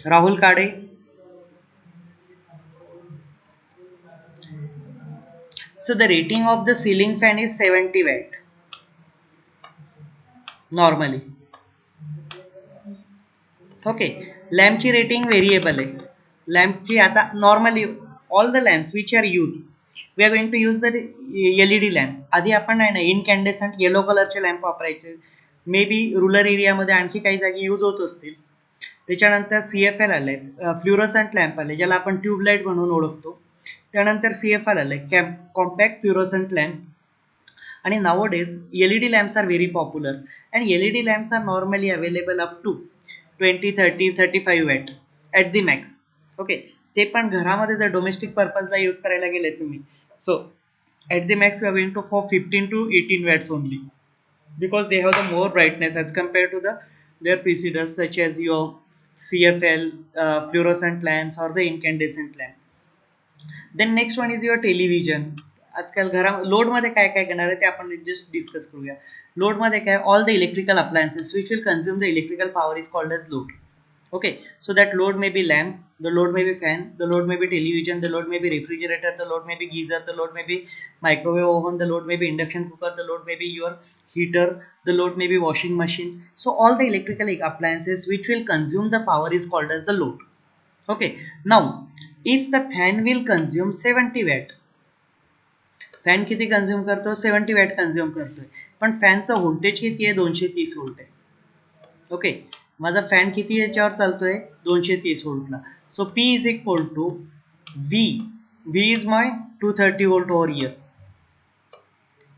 राहुल काडे? So the rating of the ceiling fan is 70 watt normally. Okay, lamp ची रेटिंग व्हेरिएबल आहे. लॅम्पची आता normally all the lamps which are use, we are going to use the LED lamp. आधी आपण नाही ना इनकॅन्डेसंट येलो कलरचे लॅम्प वापरायचे, मे बी रुरल एरियामध्ये आणखी काही जागी यूज होत असतील. त्याच्यानंतर CFL आले, फ्ल्युरोसंट लॅम्प आले ज्याला आपण ट्यूबलाईट म्हणून ओळखतो. त्यानंतर CFL आले, कॉम्पॅक्ट फ्ल्युरोसंट लॅम्प. आणि nowadays LED lamps are very popular and LED lamps are normally available up to 20, 30, 35 watt at the max. Okay, ते पण घरामध्ये जर डोमेस्टिक पर्पजला यूज करायला गेले तुम्ही, सो At the max, we are going to for 15 to 18 watts only, because they have the more brightness as compared to their preceders, such as your CFL, fluorescent lamps, or the incandescent lamp. Then next one is your television. आजकाल लोडमध्ये काय काय करणार आहे ते आपण just discuss करूया. लोडमध्ये काय, all the electrical appliances which will consume the electrical power is called as load. Okay, so that load may be lamp, the load may be fan, the load may be television, the load may be refrigerator, the load may be geyser, the load may be microwave oven, the load may be induction cooker, the load may be your heater, the load may be washing machine. So all the electrical appliances which will consume the power is called as the load. Okay, now if the fan will consume 70 watt, fan किती consume करतो, 70 watt consume करतोय, पण फॅनचं voltage किती आहे, 230 volt आहे. Okay, माझा fan किती याच्यावर चालतोय, 230 व्होल्टला. So P is equal to V. V is my 230 volt over here.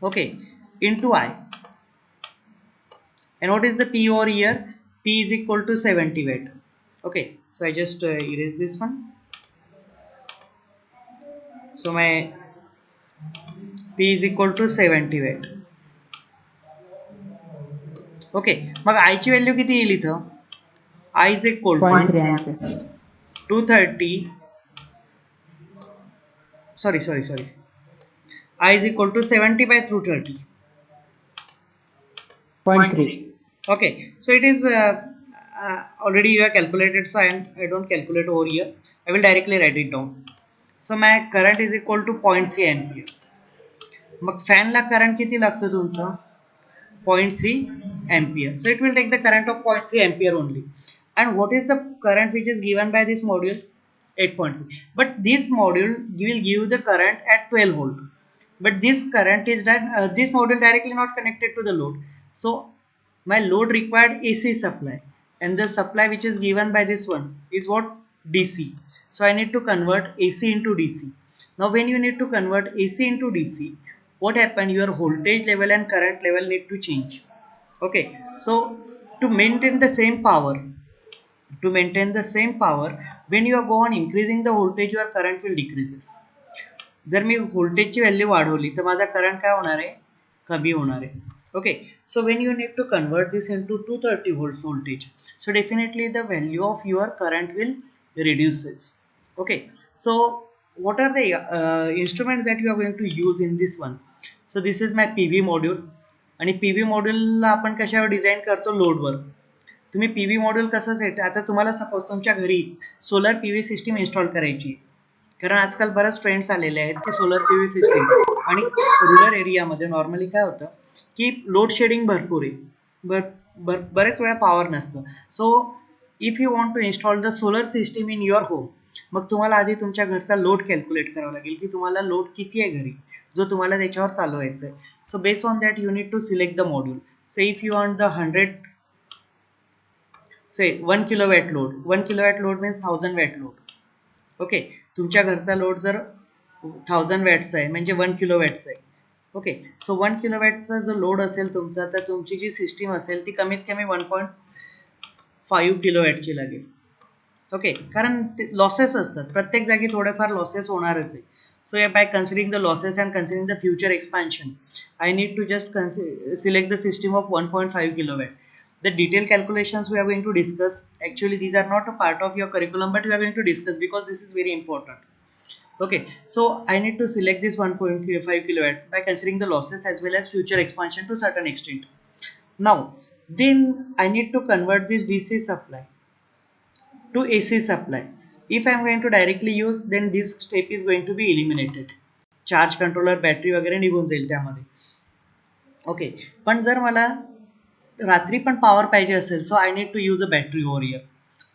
Okay, into I. And what is the P over here? P is equal to 70 watt. Okay, so I just erase this one. So my P is equal to 70 watt. Okay, mug I ची value किती येईल इथं, I is equal to 0.3 ampere. 230, sorry, I is equal to 70 by 230. 0.3. Okay, so it is already you have calculated, so I don't calculate over here, I will directly write it down. So my current is equal to 0.3 ampere. मग फॅनला current किती लागतो तुमचा, 0.3 ampere. So it will take the current of 0.3 ampere only. And what is the current which is given by this module, 8.3. But this module will give the current at 12 volt. But this current is done, this module directly not connected to the load. So my load required AC supply, and the supply which is given by this one is what, DC. So I need to convert AC into DC. Now when you need to convert AC into DC, what happened, your voltage level and current level need to change. Okay, so to maintain the same power, when you are go on increasing the voltage, your current will decreases. जर मी व्होल्टेजची value वाढवली तर माझा current काय होणार आहे, कमी होणार आहे. Okay, so when you need to convert this into 230 volts voltage, so definitely the value of your current will reduces. Okay, so what are the instruments that you are going to use in this one? So this is my PV module, आणि PV मॉड्यूलला आपण कशावर design करतो, लोडवर. तुम्ही PV module कसं set, आता तुम्हाला suppose तुमच्या घरी सोलर PV सिस्टीम इन्स्टॉल करायची, कारण आजकाल बरेच ट्रेंड्स आलेले आहेत की सोलर PV सिस्टीम, आणि रुरल एरियामध्ये नॉर्मली काय होतं की लोड शेडिंग भरपूर आहे, बरेच वेळा पॉवर नसतं. So if you want to install the solar system in your home, मग तुम्हाला आधी तुमच्या घरचा लोड कॅल्क्युलेट करावा लागेल की तुम्हाला लोड किती आहे घरी, जो तुम्हाला त्याच्यावर चालवायचा आहे. So based on that you need to select the module. Say if you want the 100, say 1 kilowatt load, 1 kilowatt load means 1000 watt load. Okay, तुमच्या घरचा लोड जर 1000 वॅटचा आहे म्हणजे 1 किलोवॅटचा आहे. ओके, सो 1 किलोवॅटचा जो लोड असेल तुमचा, तर तुमची जी सिस्टीम असेल ती कमीत कमी 1.5 किलोवॅटची लागेल. ओके, कारण लॉसेस असतात, प्रत्येक जागी थोडेफार लॉसेस होणारच आहे. So by considering the losses and considering the future expansion, I need to just select the system of 1.5 kilowatt. The detailed calculations we are going to discuss, actually these are not a part of your curriculum, but we are going to discuss because this is very important. Okay, so I need to select this 1.5 kilowatt by considering the losses as well as future expansion to certain extent. Now then I need to convert this DC supply to AC supply. If I am going to directly use, then this step is going to be eliminated. Charge controller, battery वगैरे निघून जाईल त्यामध्ये. Okay, पण जर मला रात्री पण power पाहिजे असेल, so I need to use a battery over here.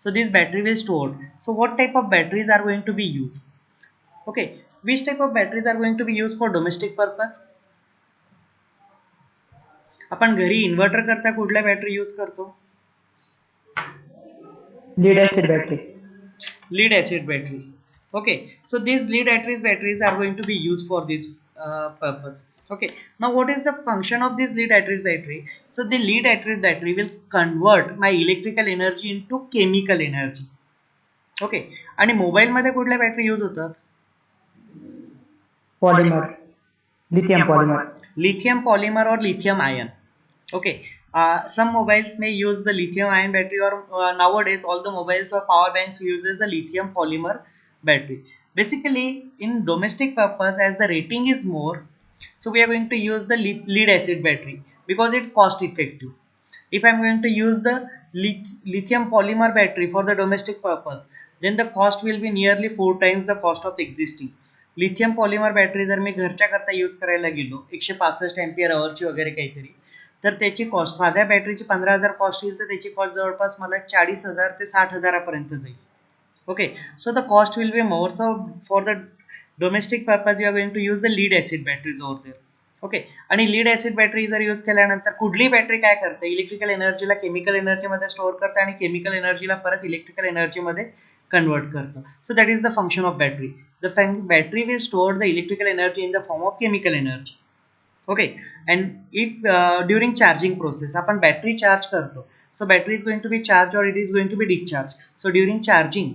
So this battery will stored. So what type of batteries are going to be use? Okay, which type of batteries are going to be use for domestic purpose? आपण घरी inverter करता कुठल्या battery use करतो? Lead acid battery. Lead acid battery. Okay, so these lead acid batteries are going to be used for this purpose. Okay, now what is the function of this lead acid battery? So the lead acid battery will convert my electrical energy into chemical energy. Okay, आणि mobile मध्ये कुठल्या battery use होतात? Polymer. Lithium polymer. Lithium polymer or lithium ion. Okay, some mobiles may use the lithium ion battery, or nowadays all the mobiles or power banks uses the lithium polymer battery. Basically, in domestic purpose, as the rating is more, so we are going to use the lead acid battery because it cost effective. If I'm going to use the lithium polymer battery for the domestic purpose, then the cost will be nearly 4 times the cost of the existing. Lithium polymer battery जर मी घरच्या करता use करायला गेलो 165 ampere अवरची वगैरे काहीतरी, तर त्याची cost साध्या बॅटरीची 15,000 कॉस्ट येईल, तर त्याची कॉस्ट जवळपास मला 40,000 ते 60,000 पर्यंत जाईल. Okay, so the cost will be more. So for the domestic purpose you are going to use the lead acid batteries over there. Okay, आणि लीड ऍसिड बॅटरी जर यूज केल्यानंतर कुठली बॅटरी काय करते, इलेक्ट्रिकल एनर्जीला केमिकल एनर्जीमध्ये store करते आणि केमिकल एनर्जीला परत इलेक्ट्रिकल एनर्जीमध्ये कन्वर्ट करतं. So that is the function of battery. The battery will store the electrical energy in the form of chemical energy. Okay, and if during charging process आपण battery charge करतो, so battery is going to be charged or it is going to be discharged. So during charging,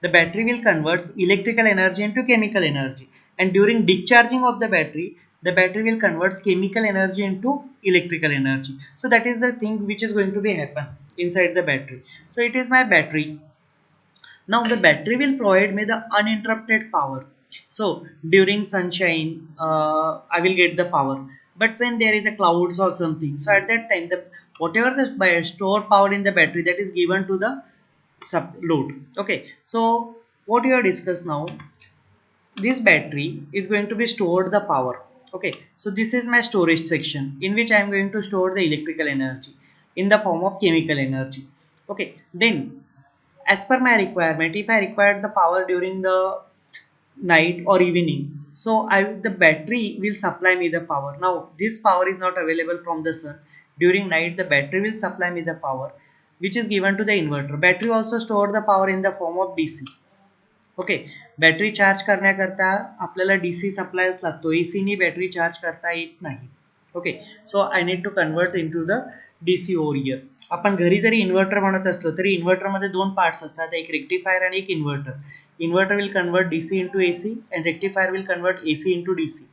the battery will convert electrical energy into chemical energy, and during discharging of the battery will convert chemical energy into electrical energy. So that is the thing which is going to be happen inside the battery. So it is my battery. Now the battery will provide me the uninterrupted power. So during sunshine, I will get the power, but when there is a clouds or something, so at that time the whatever the stored power in the battery, that is given to the sub load. Okay, so what you have discussed now, this battery is going to be stored the power. Okay, so this is my storage section in which I am going to store the electrical energy in the form of chemical energy. Okay, then as per my requirement, if I require the power during the night or evening, so the battery will supply me the power. Now this power is not available from the sun. During night the battery will supply me the power, which is given to the inverter. Battery also store the power in the form of DC. Okay, battery charge करण्याकरता आपल्याला DC सप्लायच लागतो, acini battery charge करता येत नाही. Okay, so I need to convert in to the DC over here. आपण घरी जरी inverter म्हणत असलो तरी इन्व्हर्टरमध्ये दोन पार्ट्स असतात, एक रेक्टिफायर आणि एक inverter. Inverter will convert DC into AC and rectifier will convert AC into DC.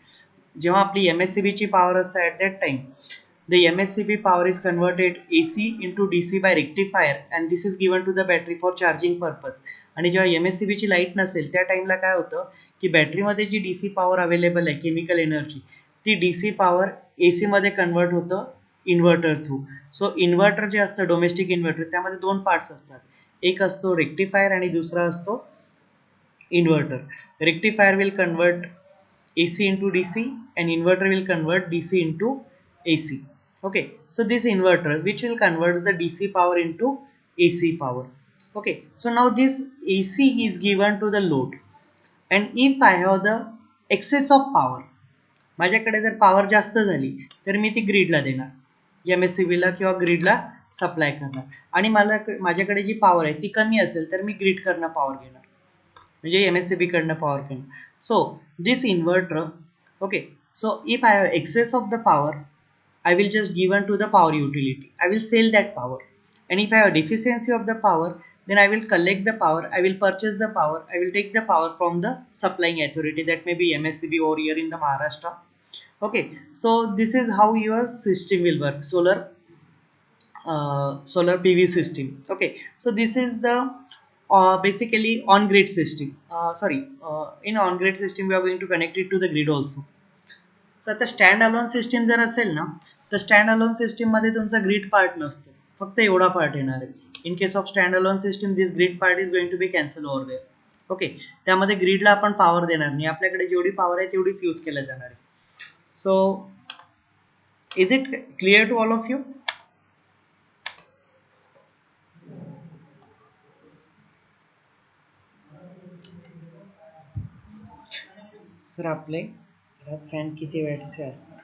जेव्हा आपली एमएससीबीची पॉवर असते at that time, the MSCB power is converted AC into DC by rectifier, and this is given to the battery for charging purpose. आणि जेव्हा MSCB ची light नसेल त्या टाइमला काय होतं की बॅटरीमध्ये जी DC पॉवर अवेलेबल आहे, केमिकल एनर्जी, ती DC पॉवर AC मध्ये कन्वर्ट होतं इन्व्हर्टर थ्रू. सो इन्व्हर्टर जे असतं डोमेस्टिक इन्व्हर्टर, त्यामध्ये दोन पार्ट्स असतात, एक असतो रेक्टिफायर आणि दुसरा असतो inverter. Rectifier will convert AC into DC and inverter will convert DC into AC. Okay, so this inverter which will convert the DC power into AC power. Okay, so now this AC is given to the load, and if I have the excess of power, माझ्याकडे जर power जास्त झाली तर मी ती ग्रीडला देणार, एमएससीबीला किंवा ग्रीडला supply करणार. आणि मला माझ्याकडे जी पॉवर आहे ती कमी असेल तर मी ग्रीड कडनं पॉवर घेणार, म्हणजे एमएससीबी कडनं पॉवर घेणार. So this inverter, okay, so if I have excess of the power, I will just given to the power utility. I will sell that power. And if I have deficiency of the power, then I will collect the power. I will purchase the power. I will take the power from the supplying authority. That may be MSCB over here in the Maharashtra. Okay, so this is how your system will work. Solar PV system. Okay, so this is the basically on-grid system. In on-grid system we are going to connect it to the grid also. सो आता stand alone system जर असेल ना, तर stand alone system मध्ये तुमचा grid part नसतो, फक्त एवढा पार्ट येणार आहे. In case of stand alone system this grid part is going to be cancel over there. Okay, त्यामध्ये ग्रीडला आपण पॉवर देणार नाही, आपल्याकडे जेवढी पॉवर आहे तेवढीच यूज केल्या जाणार आहे. So is it clear to all of you? Sir आपले घरात फॅन किती वॅटचे असतात?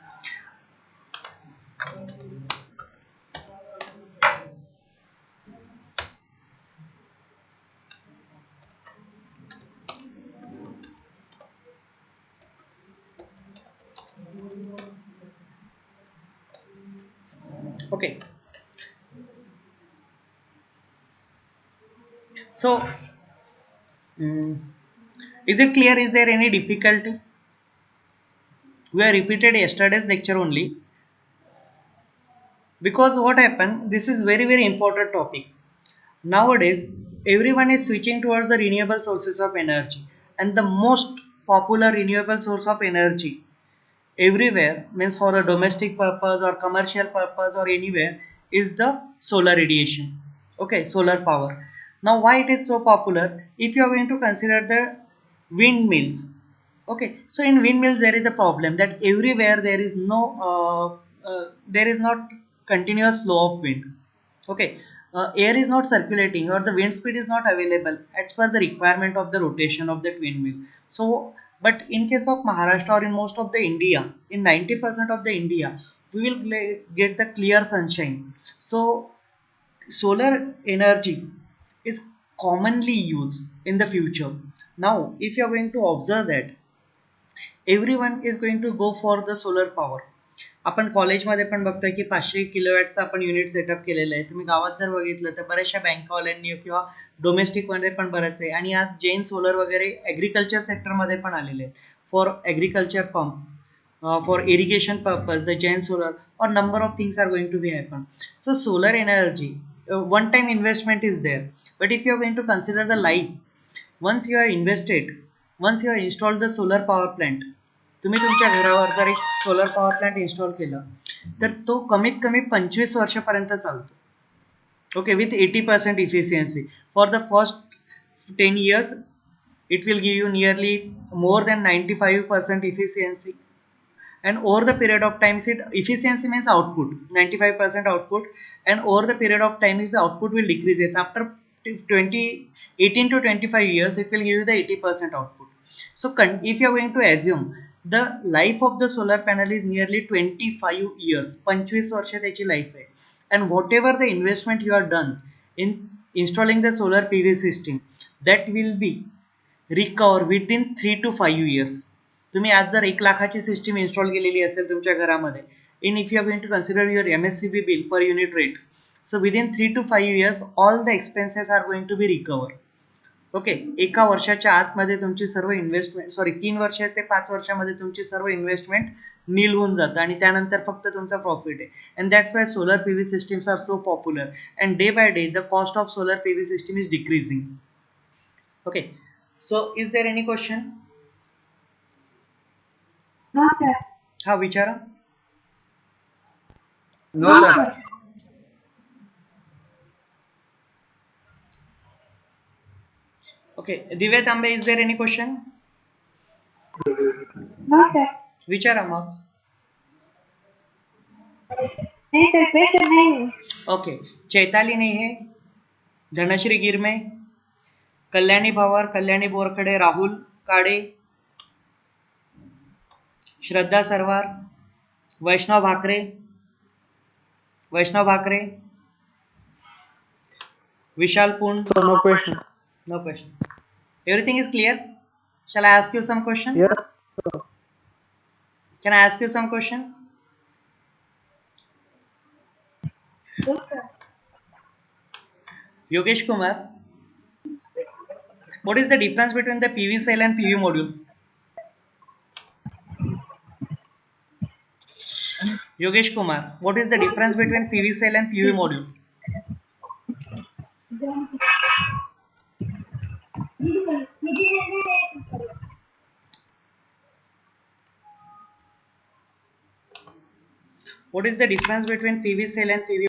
Okay, so is it clear? Is there any difficulty? We have repeated yesterday's lecture only, because what happened, this is very important topic. Nowadays, everyone is switching towards the renewable sources of energy, and the most popular renewable source of energy everywhere, means for a domestic purpose or commercial purpose or anywhere, is the solar radiation. Okay, solar power. Now why it is so popular? If you are going to consider the windmills, okay, so in windmills there is a problem that everywhere there is no there is not continuous flow of wind. Okay, air is not circulating or the wind speed is not available as per the requirement of the rotation of that windmill. So but in case of Maharashtra or in most of the India, in 90% of the India, we will get the clear sunshine. So solar energy is commonly used in the future. Now if you are going to observe that everyone is going to go for the solar power. आपण कॉलेजमध्ये पण बघतोय की 500 किलोवॅटचं आपण unit setup केलेलं आहे. तुम्ही गावात जर बघितलं तर बऱ्याचशा बँकवाल्यांनी किंवा डोमेस्टिकमध्ये पण बरंच आहे, आणि आज जैन सोलर वगैरे ॲग्रिकल्चर सेक्टरमध्ये पण आलेले आहेत for agriculture pump, for irrigation purpose. The giant solar or number of things are going to be happen. So solar energy, one time investment is there, but if you are going to consider the life, once you are invested, once you have installed the solar power plant, तुम्ही तुमच्या घरावर जर एक solar power plant install केला तर तो कमीत कमी 25 वर्षापर्यंत चालतो. Okay, with 80% efficiency. For the first 10 years it will give you nearly more than 95% efficiency, and over the period of time, efficiency means output, 95% output, and over the period of time is the output will decreases. After 18 to 25 years it will give you the 80% output. So if you are going to assume the life of the solar panel is nearly 25 years, 25 वर्ष त्याची life आहे, and whatever the investment you are done in installing the solar PV system, that will be recover within 3 to 5 years. तुम्ही आज जर 1 लाखाची system install केलेली असेल तुमच्या घरामध्ये, in if you are going to consider your MSCB bill per unit rate, so within 3 to 5 years all the expenses are going to be recover. Okay, एका वर्षाच्या आतमध्ये तुमची सर्व इन्व्हेस्टमेंट, सॉरी 3 वर्ष ते 5 वर्षामध्ये तुमची सर्व इन्व्हेस्टमेंट नील होऊन जातं, आणि त्यानंतर फक्त तुमचा प्रॉफिट आहे. And that's why solar PV systems are so popular, and day by day the cost of solar PV system is decreasing. Okay, so is there any question? No, sir. हा विचारा. No, sir. Okay, Divya Tambe, is there any question? No, sir. विचारा मग. नहीं sir, question नहीं है. Okay, Chaitali नेहे, धनश्री गिरमे, कल्याणी पवार, कल्याणी बोरखडे, राहुल काडे, श्रद्धा सरवार, वैष्णव भाकरे, विशाल Pund. So no question. No question. Everything is clear? Shall I ask you some question? Yes. Sir. Can I ask you some question? Yes, sir. Yogesh Kumar, what is the difference between the PV cell and PV module? Yogesh Kumar, what is the difference between PV cell and PV module? What is the difference between PV cell and PV